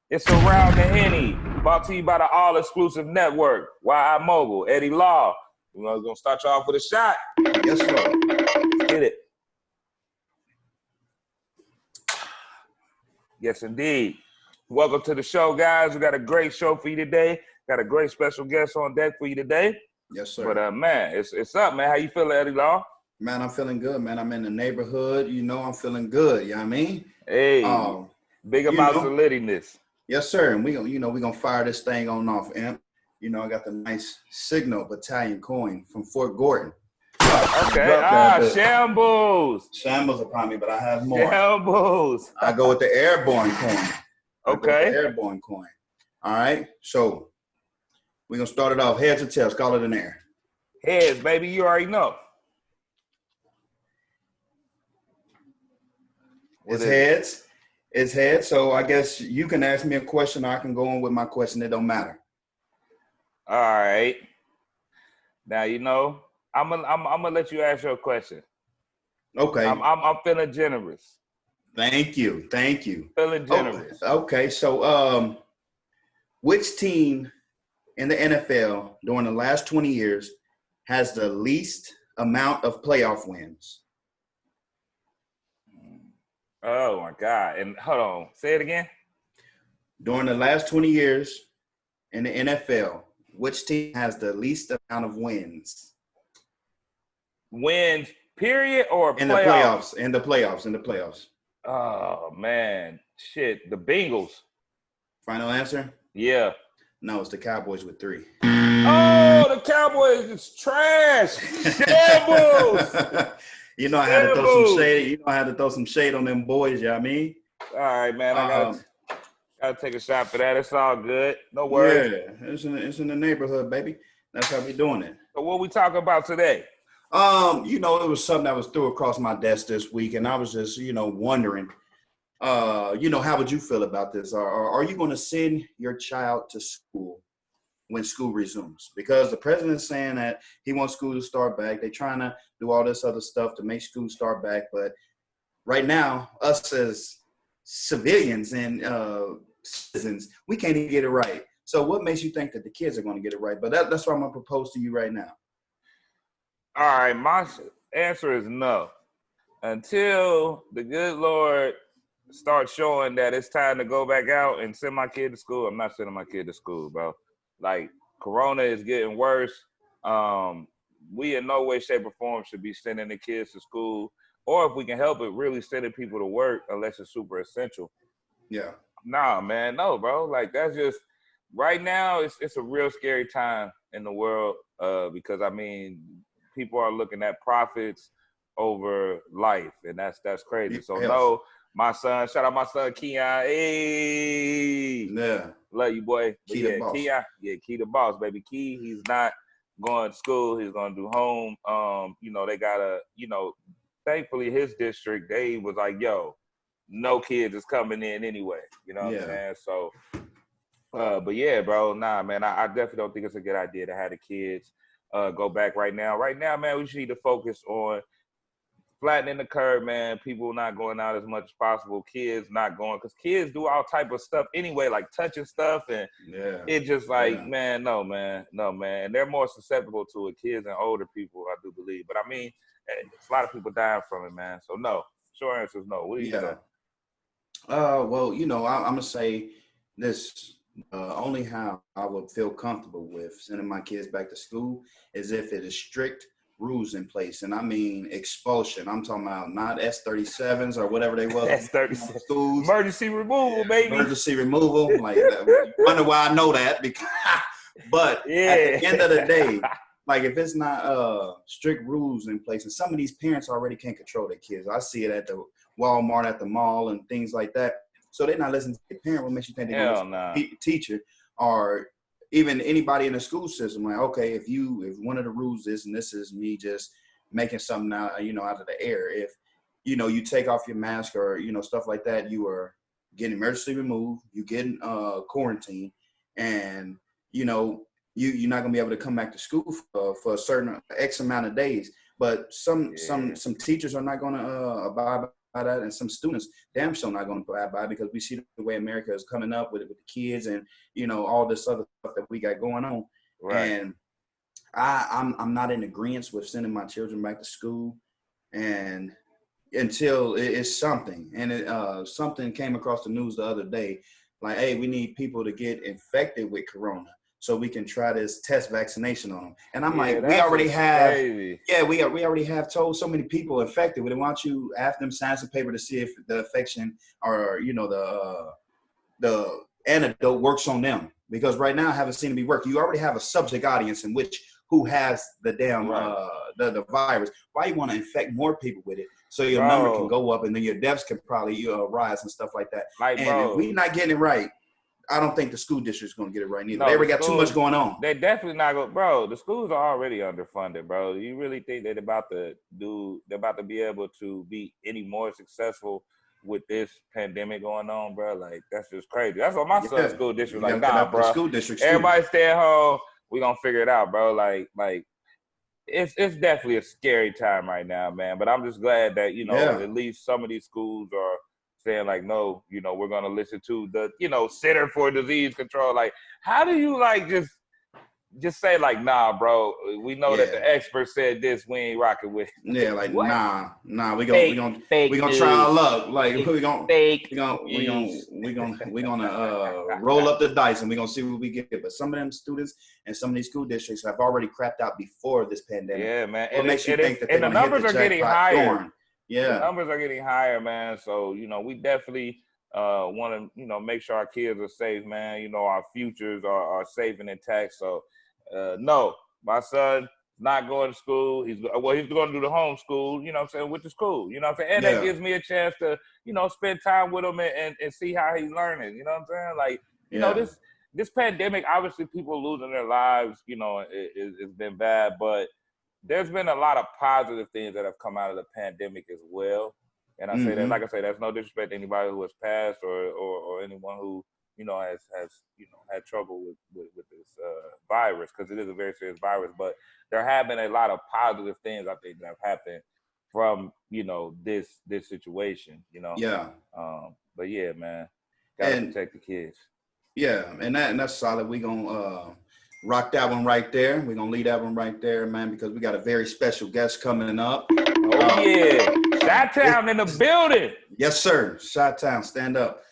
It's Around the Henny, brought to you by the all-exclusive network, Mogul, Eddie Law. We're going to start you off with a shot. Yes, sir. Let's get it. Yes, indeed. Welcome to the show, guys. We got a great show for you today. Got a great special guest on deck for you today. Yes, sir. But, man, it's up, man. How you feeling, Eddie Law? Man, I'm feeling good, man. I'm in the neighborhood. You know, I'm feeling good. You know what I mean? Hey, big about solidiness. Yes, sir. And we're going to fire this thing on off, Imp. You know, I got the nice Signal Battalion coin from Fort Gordon. Okay. Shambles. Shambles upon me, but I have more. Shambles. I go with the airborne coin. Okay. Airborne coin. All right. So we're going to start it off. Heads or tails? Call it in air. Heads, baby. You already know. It's heads. It's heads. So I guess you can ask me a question. Or I can go on with my question. It don't matter. All right. Now, you know, I'm gonna let you ask your question. Okay. I'm feeling generous. Thank you. Feeling generous. Okay. So, which team in the NFL during the last 20 years has the least amount of playoff wins? Oh my God. And hold on. Say it again. During the last 20 years in the NFL, which team has the least amount of wins? Wins, period, or in playoffs? In the playoffs. Oh man. Shit. The Bengals. Final answer? Yeah. No, it's the Cowboys with 3. Oh, the Cowboys is trash. Shambles. You know I had to throw some shade. You know I had to throw some shade on them boys, you know what I mean? All right, man. I gotta take a shot for that. It's all good. No worries. Yeah, it's in the neighborhood, baby. That's how we doing it. So what we talking about today? You know, it was something that was threw across my desk this week, and I was just, wondering, how would you feel about this? Are you going to send your child to school when school resumes? Because the president's saying that he wants school to start back. They're trying to do all this other stuff to make school start back. But right now, us as civilians and citizens, we can't even get it right. So what makes you think that the kids are going to get it right? But that's what I'm going to propose to you right now. All right, my answer is no. Until the good Lord starts showing that it's time to go back out and send my kid to school, I'm not sending my kid to school, bro. Like, Corona is getting worse. We in no way, shape, or form should be sending the kids to school, or if we can help it, really sending people to work unless it's super essential. Yeah. Nah, man, no, bro. Like, that's just right now. It's a real scary time in the world because I mean, people are looking at profits over life, and that's crazy. So no, my son, shout out my son Keon. Hey, yeah, love you, boy. Key the boss. Keon, Key the boss, baby. Key, he's not going to school. He's gonna do home. They gotta, thankfully his district, they was like, yo, no kids is coming in anyway. You know what I'm saying? So, but yeah, bro, nah, man, I definitely don't think it's a good idea to have the kids go back right now. Right now, man, we just need to focus on flattening the curve, man. People not going out as much as possible. Kids not going, because kids do all type of stuff anyway, like touching stuff, and it's just like, man, no, man. And they're more susceptible to it, kids and older people, I do believe. But I mean, a lot of people dying from it, man. So no, short answer is no. What do you think? Well, I'm gonna say this. Only how I would feel comfortable with sending my kids back to school is if it is strict rules in place. And I mean expulsion. I'm talking about not S-37s or whatever they was. S-37. Schools. Emergency removal, baby. Emergency removal. Like, you wonder why I know that. But at the end of the day, like, if it's not strict rules in place, and some of these parents already can't control their kids. I see it at the Walmart, at the mall, and things like that. So they're not listening to the parent. What makes you think they're going to listen to the teacher or even anybody in the school system? Like, okay, if one of the rules is, and this is me just making something out, out of the air. If, you take off your mask or, stuff like that, you are getting emergency removed, you getting quarantined, and, you're not going to be able to come back to school for a certain X amount of days. But some teachers are not going to abide that, and some students damn sure not going to abide by it because we see the way America is coming up with the kids and all this other stuff that we got going on. Right. And I'm not in agreement with sending my children back to school, and until it's something. And something came across the news the other day, like, hey, we need people to get infected with corona so we can try this test vaccination on them. And I'm like, we already have, we already have told so many people infected with it. Why don't you have them sign some paper to see if the infection or, the antidote works on them? Because right now I haven't seen it be working. You already have a subject audience in which who has the damn the virus. Why you want to infect more people with it so your number can go up and then your deaths can probably rise and stuff like that. Like, and if we're not getting it right, I don't think the school district's going to get it right neither. They already got too much going on. They definitely not going, bro. The schools are already underfunded, bro. Do you really think they're about to be able to be any more successful with this pandemic going on, bro? Like, that's just crazy. That's what my son's school district like, nah, bro. School district everybody stay at home. We gonna figure it out, bro. Like it's definitely a scary time right now, man. But I'm just glad that at least some of these schools are saying like, no, we're gonna listen to the Center for Disease Control. Like, how do you like just say like, nah, bro, we know that the expert said this, we ain't rocking with it. Yeah, like what? nah, we gonna try our luck. Like we gonna roll up the dice and we gonna see what we get. But some of them students and some of these school districts have already crapped out before this pandemic. Yeah, man. What makes you think that the numbers are getting higher? Yeah, the numbers are getting higher, man. So we definitely want to make sure our kids are safe, man. Our futures are safe and intact. So no, my son not going to school. He's going to do the homeschool, which is cool. And that gives me a chance to, spend time with him and see how he's learning. Like, this pandemic, obviously people losing their lives, it's been bad, but there's been a lot of positive things that have come out of the pandemic as well. And I say that, like I say, that's no disrespect to anybody who has passed or anyone who, has had trouble with this virus, because it is a very serious virus. But there have been a lot of positive things, I think, that have happened from, this situation, Yeah. But yeah, man, gotta protect the kids. Yeah, and that's solid. We gonna rock that one right there. We're gonna leave that one right there, man, because we got a very special guest coming up. Oh yeah. Chi-Town in the building. Yes, sir. Chi-Town, stand up.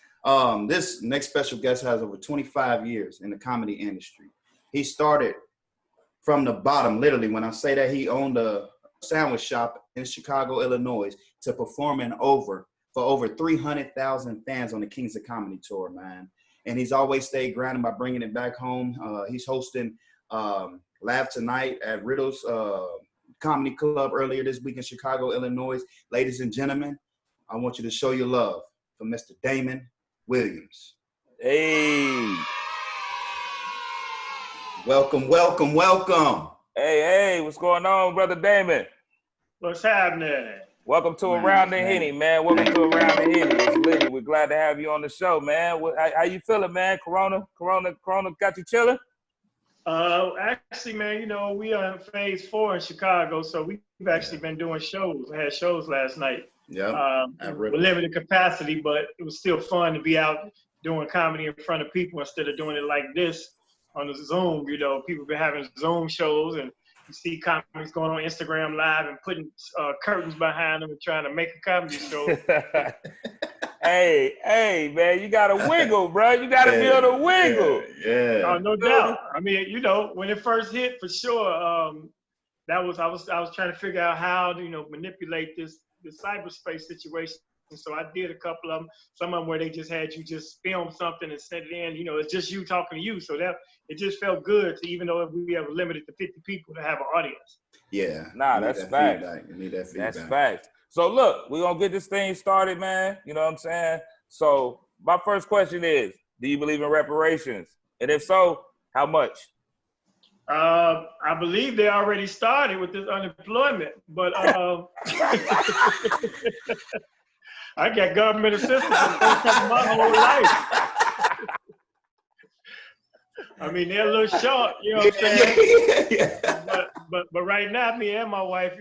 This next special guest has over 25 years in the comedy industry. He started from the bottom, literally. When I say that, he owned a sandwich shop in Chicago, Illinois, to performing for over 300,000 fans on the Kings of Comedy tour, man. And he's always stayed grounded by bringing it back home. He's hosting Laugh Tonight at Riddle's Comedy Club earlier this week in Chicago, Illinois. Ladies and gentlemen, I want you to show your love for Mr. Damon Williams. Hey. Welcome, welcome, welcome. Hey, what's going on, Brother Damon? What's happening? Welcome to Around the Henny, man. Welcome to Around the Henny. It's Liddy. We're glad to have you on the show, man. How you feeling, man? Corona got you chilling? Actually, man, we are in phase 4 in Chicago, so we've actually been doing shows. I had shows last night. Yeah. With limited capacity, but it was still fun to be out doing comedy in front of people instead of doing it like this on the Zoom. People been having Zoom shows, and you see comics going on Instagram Live and putting curtains behind them and trying to make a comedy show. Hey, man, you gotta wiggle, bro. You gotta be able to wiggle. Yeah. No doubt. I mean, when it first hit, for sure, I was trying to figure out how to manipulate this cyberspace situation. And so I did a couple of them. Some of them where they just had you just film something and send it in. It's just you talking to you. So that it just felt good to, even though we have limited to 50 people, to have an audience. Yeah. Nah, that's fact. You need that feedback. That's fact. So look, we're gonna get this thing started, man. You know what I'm saying? So my first question is, do you believe in reparations? And if so, how much? I believe they already started with this unemployment, but I got government assistance for the first time in my whole life. I mean, they're a little short, you know what I'm saying? Yeah. But right now, me and my wife,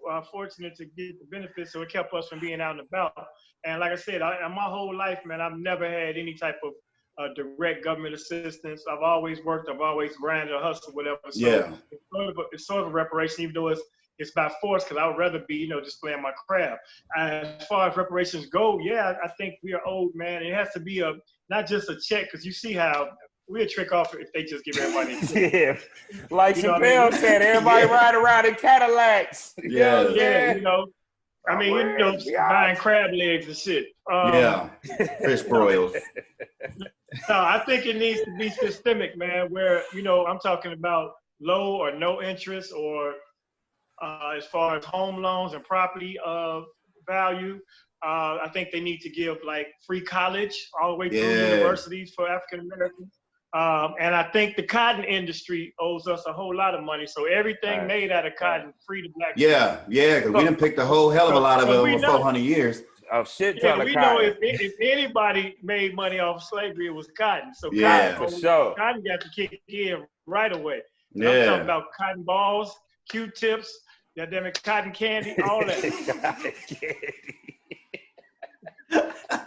are fortunate to get the benefits, so it kept us from being out and about. And like I said, my whole life, man, I've never had any type of direct government assistance. I've always worked. I've always grinded or hustled, whatever. So Yeah. it's sort of a reparation, even though it's by force, because I would rather be, displaying my craft. As far as reparations go, yeah, I think we are owed, man. It has to be not just a check, because you see how we'll trick off if they just give everybody a check. Yeah, like Chappelle said, everybody ride around in Cadillacs. Yeah, buying crab legs and shit. Fish broils. No, I think it needs to be systemic, man, where, I'm talking about low or no interest, or as far as home loans and property value. I think they need to give like free college all the way through universities for African Americans. And I think the cotton industry owes us a whole lot of money. So everything made out of cotton, free to black people. Yeah, because we done picked a whole hell of a lot of it over 400 years. A shit ton of we cotton. know if anybody made money off of slavery, it was cotton. So cotton got to kick in right away. I'm talking about cotton balls, Q-tips, goddamn it, cotton candy, all that.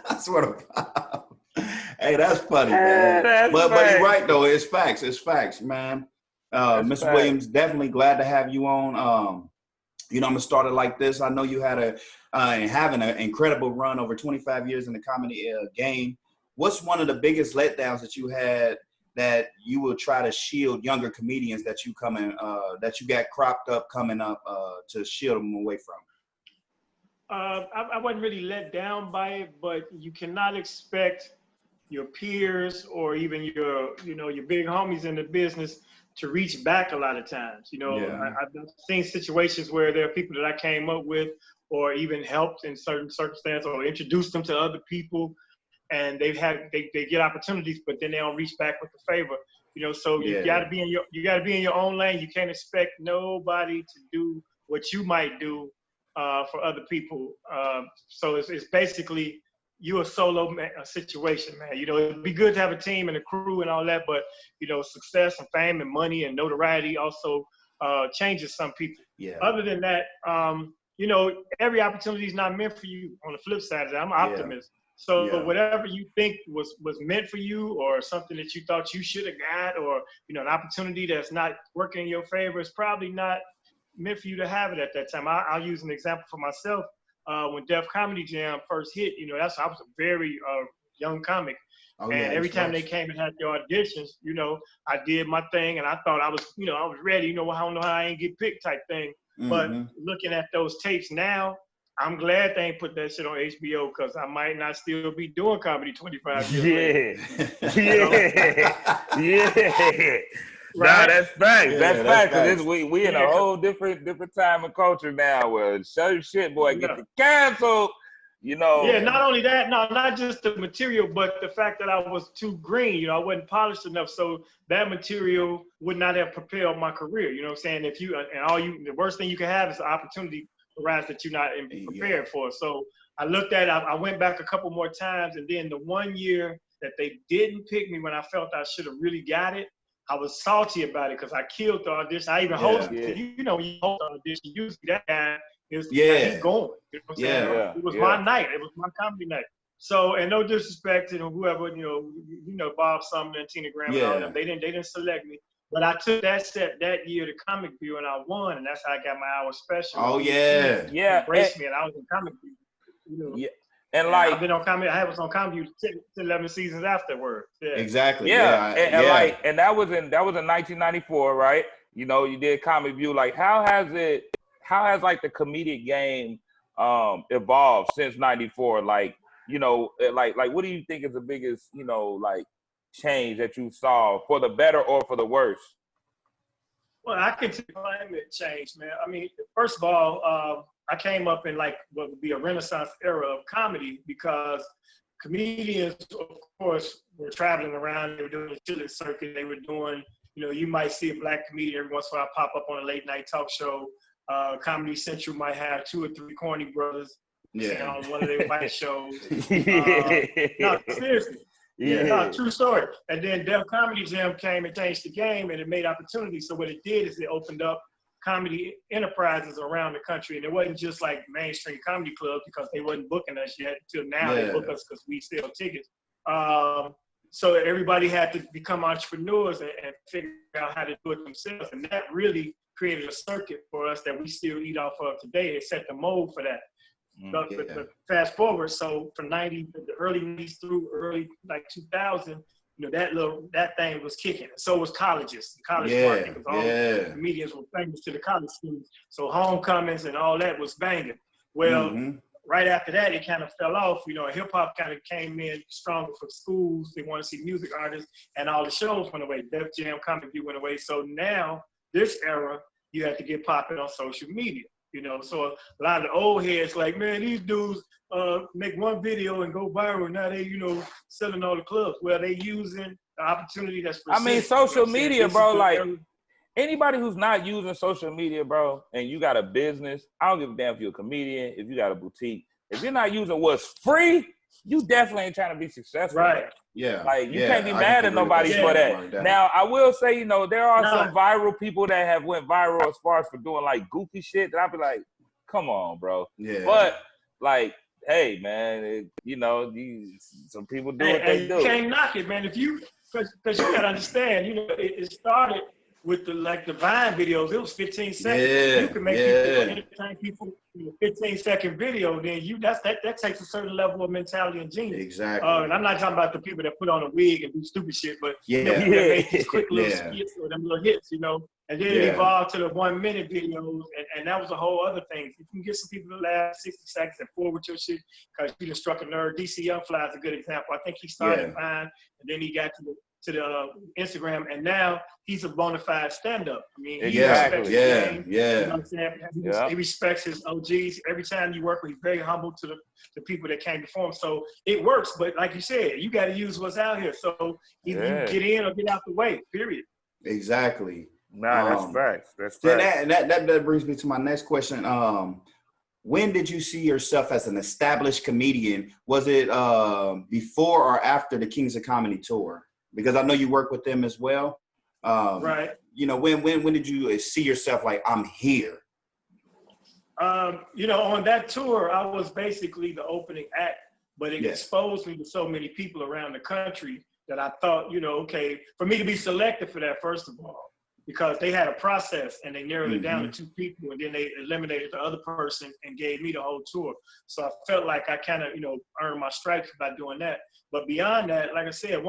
That's what I'm Hey, that's funny, man. But you're right though. It's facts. It's facts, man. Mr. Williams, definitely glad to have you on. I'm gonna start it like this. I know you had having an incredible run over 25 years in the comedy game. What's one of the biggest letdowns that you had that you will try to shield younger comedians that you got cropped up coming up to shield them away from? I wasn't really let down by it, but you cannot expect your peers or even your big homies in the business to reach back a lot of times. I've seen situations where there are people that I came up with or even helped in certain circumstances or introduced them to other people, and they get opportunities, but then they don't reach back with the favor. So you got to be in your own lane. You can't expect nobody to do what you might do for other people. So it's basically you're a solo situation, man. It'd be good to have a team and a crew and all that, but success and fame and money and notoriety also changes some people. Yeah. Other than that, every opportunity is not meant for you. On the flip side of that, I'm an optimist. So whatever you think was meant for you, or something that you thought you should have got, or an opportunity that's not working in your favor, is probably not meant for you to have it at that time. I'll use an example for myself. When Def Comedy Jam first hit, I was a very young comic. Every time they came and had their auditions, I did my thing, and I thought I was ready. I don't know how I ain't get picked type thing. But looking at those tapes now, I'm glad they ain't put that shit on HBO, because I might not still be doing comedy 25 years later. Yeah. Right? Nah, that's facts. That's facts. Because we in a whole different time and culture now where show shit, boy, get canceled. Yeah, not only that, not just the material, but the fact that I was too green. I wasn't polished enough, so that material would not have propelled my career. You know what I'm saying? The worst thing you can have is an opportunity arise that you're not prepared for. So I looked at it, I went back a couple more times, and then the one year that they didn't pick me when I felt I should have really got it, I was salty about it because I killed the audition. I even hosted it. When you host the audition, usually that guy is he's going. You know what I'm saying? It was my night. It was my comedy night. So, and no disrespect to whoever, Bob Sumner and Tina Graham and all them. They didn't select me. But I took that set that year to Comic View, and I won, and that's how I got my hour special. Oh yeah. Embraced me, and I was in Comic View. Yeah. And like, I've been on comedy. I was on Comedy 11 seasons afterward. Yeah. Exactly. And that was in 1994, right? You did Comedy View. Like, how has like the comedic game evolved since '94? Like, like what do you think is the biggest, like change that you saw, for the better or for the worse? Well, I can tell climate change, man. I mean, first of all, I came up in like what would be a Renaissance era of comedy, because comedians, of course, were traveling around. They were doing the Chili circuit. They were doing, you might see a black comedian every once in a while pop up on a late night talk show. Comedy Central might have 2 or 3 corny brothers on one of their white shows. No, seriously. Yeah. No, true story. And then Def Comedy Jam came and changed the game, and it made opportunities. So what it did is it opened up comedy enterprises around the country, and it wasn't just like mainstream comedy clubs because they wasn't booking us yet. Until now, they book us because we sell tickets. So everybody had to become entrepreneurs and figure out how to do it themselves, and that really created a circuit for us that we still eat off of today. It set the mold for that. But fast forward, so from the early 90s through early like 2000, that thing was kicking. So was colleges. The college market was all the comedians were famous to the college students. So homecomings and all that was banging. Well, right after that, it kind of fell off. Hip hop kind of came in stronger for schools. They want to see music artists, and all the shows went away. Def Jam, Comic View went away. So now, this era, you have to get popping on social media. So a lot of the old heads like, man, these dudes make one video and go viral. Now they, selling all the clubs. Well, they using the opportunity that's presented. I mean, social media, bro, like anybody who's not using social media, bro, and you got a business, I don't give a damn if you're a comedian, if you got a boutique. If you're not using what's free, you definitely ain't trying to be successful. Right. Bro. Yeah. Like, you can't be mad at nobody for that. Now, I will say, there are some viral people that have went viral as far as for doing, like, goofy shit that I'll be like, come on, bro. Yeah. But, like, hey, man, some people do what they do. You can't knock it, man. Because you got to understand, it started with the Vine videos. It was 15 seconds. Yeah. You can make people entertain people in a 15-second video. Then that takes a certain level of mentality and genius. Exactly. And I'm not talking about the people that put on a wig and do stupid shit, but that make these quick little skits or them little hits, And then it evolved to the 1-minute videos, and that was a whole other thing. You can get some people to laugh 60 seconds and forward with your shit because you just struck a nerve. DC Young Fly is a good example. I think he started Vine, and then he got to the Instagram, and now he's a bona fide stand-up. I mean, he respects his game. You know what I'm saying? He respects his OGs. Every time you work with him, he's very humble to the people that came before him. So it works, but like you said, you got to use what's out here. So either you get in or get out the way, period. Exactly. Nah, that's facts. That's facts. That brings me to my next question. When did you see yourself as an established comedian? Was it before or after the Kings of Comedy tour? Because I know you work with them as well. Right. When did you see yourself like, I'm here? On that tour, I was basically the opening act, but it exposed me to so many people around the country that I thought, okay, for me to be selected for that, first of all, because they had a process and they narrowed it down to 2 people, and then they eliminated the other person and gave me the whole tour. So I felt like I kind of, earned my stripes by doing that. But beyond that, like I said,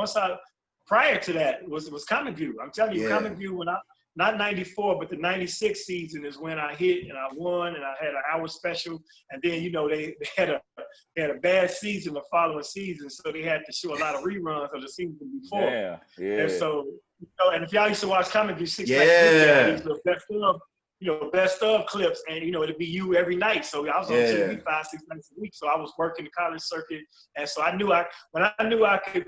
prior to that was Comic View. I'm telling you, Comic View, when not 94, but the 96 season is when I hit and I won, and I had an hour special. And then, they had a bad season the following season, so they had to show a lot of reruns of the season before. Yeah. And so, and if y'all used to watch Comic View 6 nights a week, these little best of clips, and it'd be you every night. So I was on TV 5-6 nights a week. So I was working the college circuit, and so I knew when I knew I could,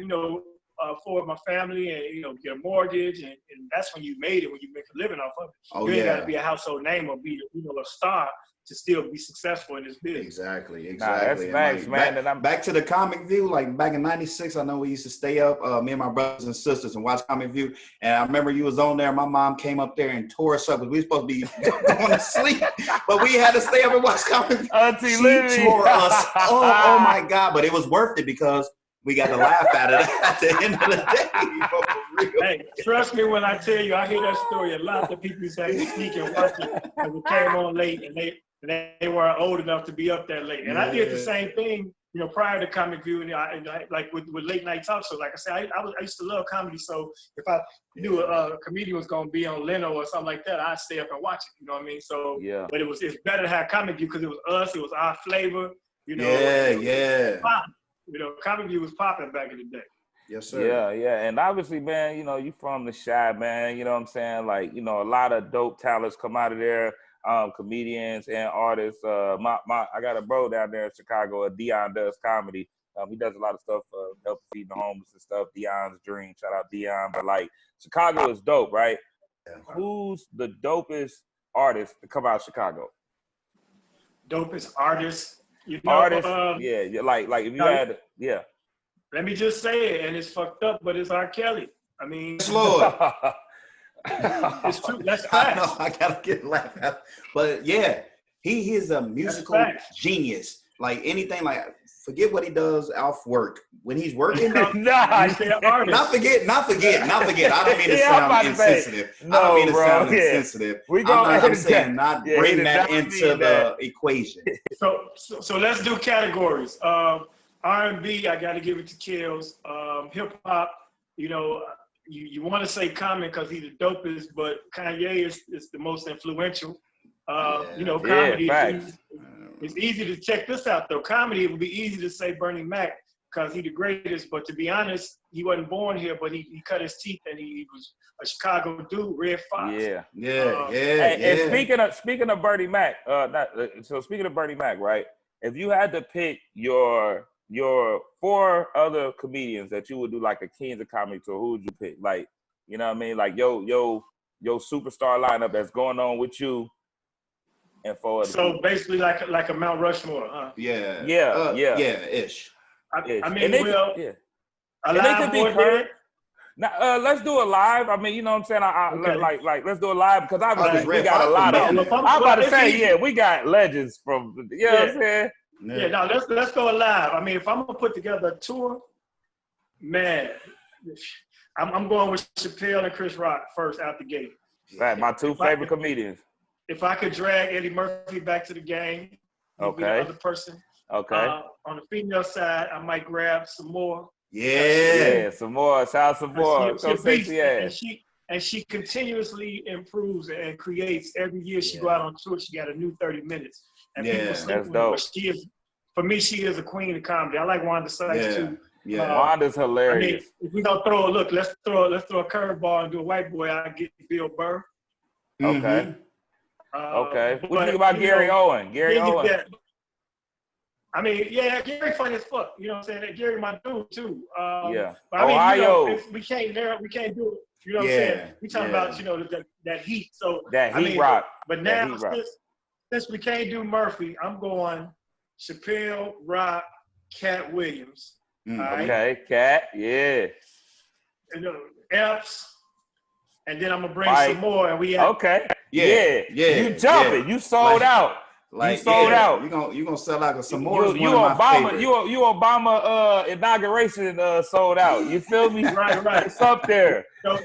afford my family and get a mortgage, and that's when you made it, when you make a living off of it. You ain't got to be a household name or be a star to still be successful in this business. Exactly. Nah, that's facts, man. Back to the Comic View, like back in '96, I know we used to stay up, me and my brothers and sisters, and watch Comic View. And I remember you was on there. My mom came up there and tore us up because we were supposed to be going to sleep, but we had to stay up and watch Comic View. She tore us. Oh my God! But it was worth it because we got to laugh at it at the end of the day. Hey, trust me when I tell you, I hear that story a lot. The people say to sneak and watch it because it came on late, and they weren't old enough to be up that late. And I did the same thing, prior to Comic View, and I like with late night talk shows. Like I said, I used to love comedy, so if I knew a comedian was gonna be on Leno or something like that, I'd stay up and watch it. You know what I mean? So but it's better to have Comic View because it was us, it was our flavor. Comic View was popping back in the day. Yes, sir. Yeah. And obviously, man, you from the Chi, man. You know what I'm saying? Like, a lot of dope talents come out of there, comedians and artists. I got a bro down there in Chicago, Dion does comedy. He does a lot of stuff, help feed the homeless and stuff. Dion's dream. Shout out Dion. But like, Chicago is dope, right? Yeah. Who's the dopest artist to come out of Chicago? Dopest artist? Artist, like if you had, Let me just say it, and it's fucked up, but it's R. Kelly. I mean, Yes, Lord. it's true. That's I know. facts. I gotta get laughed at, but yeah, he is a musical genius. Like anything, like forget what he does off work. When he's working, Nah, you say an artist. not forget. I don't mean to sound insensitive. No, I don't mean to bro, sound insensitive. I'm saying not bring that into the equation. So let's do categories. R&B, I got to give it to Kills. Hip hop, you know, you want to say Common because he's the dopest, but Kanye is the most influential. You know, comedy. It's easy to check this out though. Comedy, it would be easy to say Bernie Mac because he's the greatest. But to be honest, he wasn't born here, but he cut his teeth and he was a Chicago dude, Red Fox. And speaking of Bernie Mac, speaking of Bernie Mac, right? If you had to pick your 4 other comedians that you would do like a Kings of Comedy tour, who would you pick? Like, you know what I mean? Like your superstar lineup that's going on with you. And for so basically like a Mount Rushmore, huh? Ish. I mean, and they could be current. Now, let's do it live. I mean, you know what I'm saying? Okay. Like let's do it live because obviously we got a lot of them. I'm about to say, we got legends from, you know what I'm saying? Yeah, no, let's go live. I mean, if I'm gonna put together a tour, man, I'm going with Chappelle and Chris Rock first out the gate. Right, my 2 favorite comedians. If I could drag Eddie Murphy back to the game, okay, the other person. Okay. On the female side, I might grab some more. Yeah, some more. Shout out some more. And she continuously improves and creates. Every year she go out on tour, she got a new 30 minutes. And people sleep that's dope. But for me, she is a queen of comedy. I like Wanda Sykes too. Yeah, Wanda's hilarious. I mean, if we gonna let's throw a curveball and do a white boy. I get Bill Burr. Okay. Okay. What do you think about Gary Owen? Gary Owen. I mean, Gary funny as fuck. You know what I'm saying? Gary my dude too. But I mean, Ohio. You know, we can't do it. You know what I'm saying? We talking about, you know, that heat. So that heat rock. But now since we can't do Murphy, I'm going Chappelle, Rock, Cat Williams. Right? Okay, Cat, yeah. And Epps. And then I'm gonna bring some more, and we have okay. Yeah. You jumping? You sold out. Like, you sold out. You gonna sell out some more. You Obama inauguration sold out. You feel me? right. It's up there. So,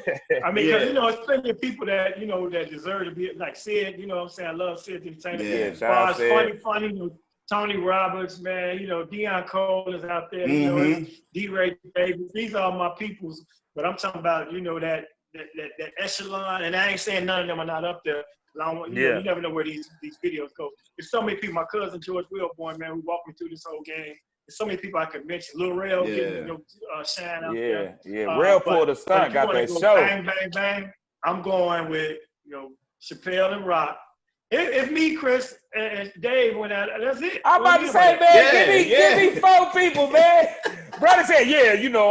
I mean, because you know, it's plenty of people that that deserve to be like Sid. You know what I'm saying? I love Sid Entertainment. Yeah, shout out Sid. Funny. You know, Tony Roberts, man. You know, Deion Cole is out there. You know, D-Ray Davis. These are my peoples. But I'm talking about that echelon, and I ain't saying none of them are not up there. You never know where these videos go. There's so many people. My cousin George Wilborn, man, who walked me through this whole game. There's so many people I could mention. Lil Rel getting shine out there. Rel pulled a stunt, got that show. Bang, bang, bang. I'm going with Chappelle and Rock. If me, Chris, and Dave went out, that's it. I'm about to say, man, give me 4 people, man. Brother said, shit, bro.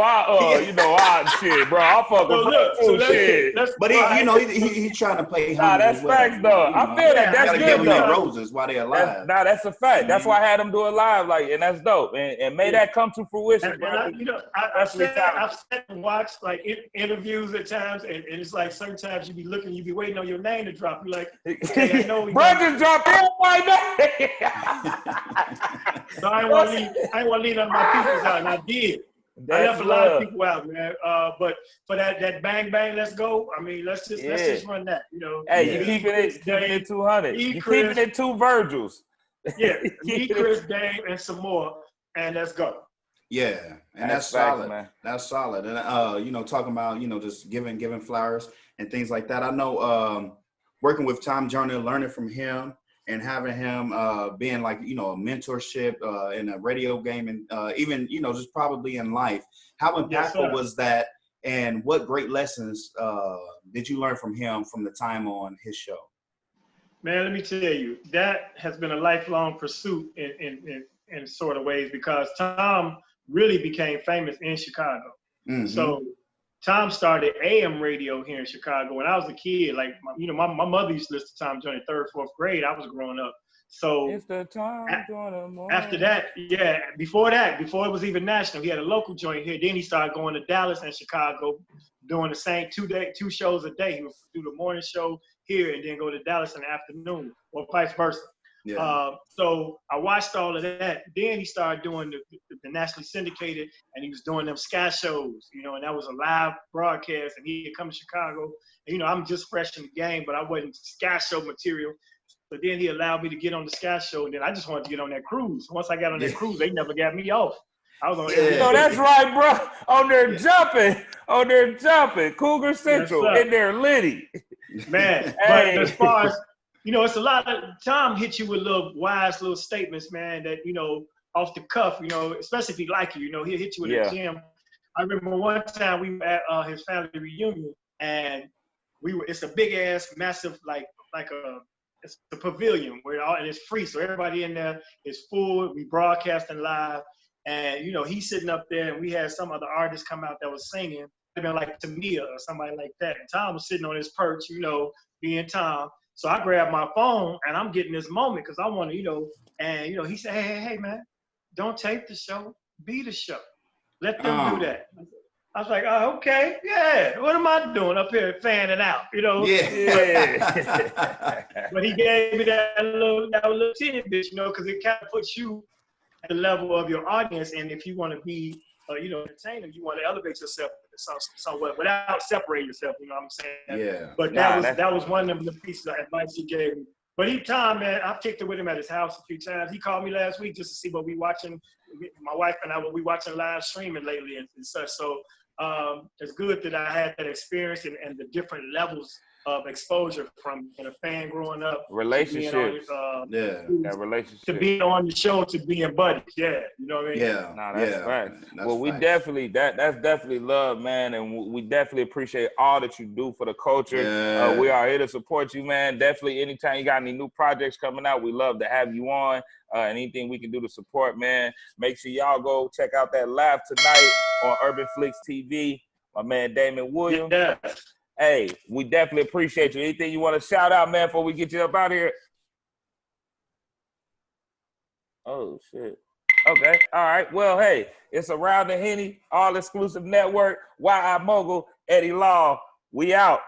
I fuck with shit. But he's trying to play. That's facts, though. I feel that. That's good, though. Roses while they're alive. That's a fact. That's why I had them do it live, and that's dope. And may that come to fruition. I've sat and watched interviews at times, and it's like sometimes you be waiting on your name to drop. You're like, okay, I know. Brothers dropped everybody name. So I ain't want to leave none of my peoples out, and I did. I left a lot of people out, man. But for that bang bang, let's go. I mean, let's just run that. Hey, you keeping it 200. You keeping it 2 Virgils. Yeah, me, Chris, Dave, and some more, and let's go. Yeah, and that's solid. Man. That's solid. And talking about just giving flowers and things like that. I know working with Tom Joyner, learning from him. And having him being like, a mentorship in a radio game and even, just probably in life. How impactful was that? And what great lessons did you learn from him from the time on his show? Man, let me tell you, that has been a lifelong pursuit in sort of ways because Tom really became famous in Chicago. Mm-hmm. So Tom started AM radio here in Chicago when I was a kid. Like, my mother used to listen to Tom Joyner in 3rd, 4th grade. I was growing up. So it's the time during the morning. after that, before it was even national, he had a local joint here. Then he started going to Dallas and Chicago, doing the same 2 shows a day. He would do the morning show here and then go to Dallas in the afternoon, or vice versa. Yeah. So I watched all of that. Then he started doing the nationally syndicated, and he was doing them sky shows, and that was a live broadcast. And he had come to Chicago. And, I'm just fresh in the game, but I wasn't sky show material. So then he allowed me to get on the sky show, and then I just wanted to get on that cruise. Once I got on that cruise, they never got me off. I was on every No, that's right, bro. On there jumping. Cougar Central, in there litty. Man, but as far as, it's a lot of Tom hit you with little wise little statements, man, that, off the cuff, especially if he like you, he'll hit you with a gym. I remember one time we were at his family reunion, and it's a big ass, massive, it's a pavilion and it's free. So everybody in there is full. We broadcasting live, and, he's sitting up there, and we had some other artists come out that was singing. It'd been like Tamia or somebody like that. And Tom was sitting on his perch, being Tom. So I grabbed my phone, and I'm getting this moment because I want to, and, he said, hey, man, don't tape the show, be the show. Let them do that. I was like, oh, okay, yeah. What am I doing up here fanning out, Yeah. But he gave me that little tidbit, because it kind of puts you at the level of your audience. And if you want to be, entertainer, you want to elevate yourself somewhat without separating yourself. You know what I'm saying? Yeah. But that was one of the pieces of advice he gave me. But Tom, man, I've kicked it with him at his house a few times. He called me last week just to see what we watching. My wife and I, what we watching live streaming lately and such. So it's good that I had that experience and the different levels of exposure from being a fan growing up. Relationships. That relationship. To being on the show, to being buddies. Yeah. You know what I mean? Yeah. No, that's right. Well, we facts. definitely, that's definitely love, man. And we definitely appreciate all that you do for the culture. Yeah. We are here to support you, man. Definitely anytime you got any new projects coming out, we love to have you on. Anything we can do to support, man. Make sure y'all go check out that live tonight on Urban Flix TV. My man, Damon Williams. Yeah. Hey, we definitely appreciate you. Anything you want to shout out, man, before we get you up out here? Oh, shit. Okay. All right. Well, hey, it's Around the Henny, all exclusive network. YI Mogul, Eddie Law. We out.